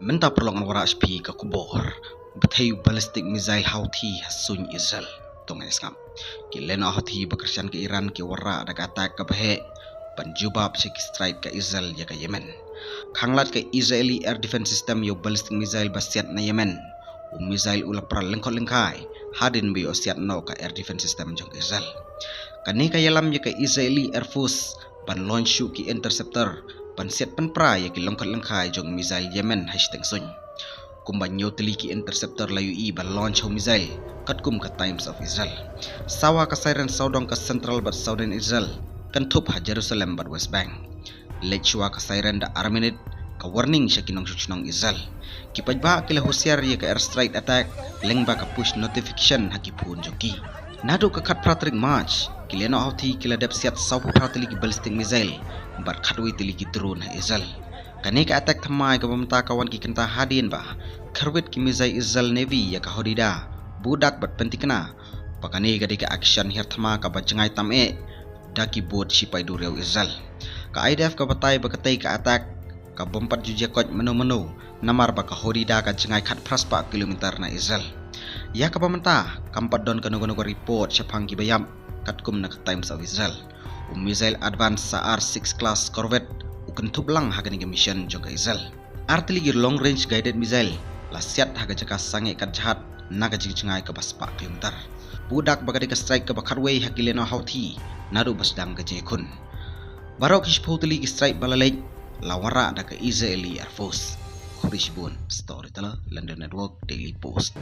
Menta perlongan wara HP ka kubor betayu ballistic missile Houthi hasun Israel tongan skam kileno Houthi bekerjaan ke Iran ke wara ada attack ke bahe panjubab se strike ke Israel ya ke Yemen khanglat ke Israeli air defense system yo ballistic missile basiat na Yemen missile ula pra lengkot lengkai hadin bi osiat no ka air defense system jong Israel kani ka yalam ya ke Israeli air force ban launch ki interceptor pansiat panpra ya ki longkat lengkai jong missile Yemen hashtag sun kumbanyo teliki interceptor layu i ban launch ho missile katkum ka Times of Israel sawa ka siren saudong ka central bat southern Israel kan thup ha Jerusalem bat West Bank lechwa ka siren da arminid ka warning sya kinong suchnong Israel kipajba kila husiar ya ka airstrike attack lengba ka push notification hakipun joki nado ka khat pratrik march kileno Houthi kila dep siat sawu pratili ki ballistic missile bar khatwi tili ki drone ha Israel kani ka attack thamai ka bamta kawan ki kenta hadin ba kharwit ki missile Israel navy ya ka hodida budak bat pentikna pakani ga dika action her thama ka bajangai tame daki boat sipai dureu Israel ka IDF ka batai bakatai ka attack ka bompat juje koj meno namar ba ka hodida ka jangai khat praspa kilometer na Israel ya ka bamta kampat don kanu report syapang ki bayam katkum na ka Times of Israel missile advance sa R6 class corvette ukan tublang haga ni mission jong Israel artillery long range guided missile lasiat haga jaka sange kat jahat naga jingai ka baspa kilometer budak bagadi ka strike ka bakharway hakileno Houthi naru basdang ka jekun barok hispotili ki strike balalek lawara da ka Israeli Air Force Horishbun Storyteller London Network Daily Post.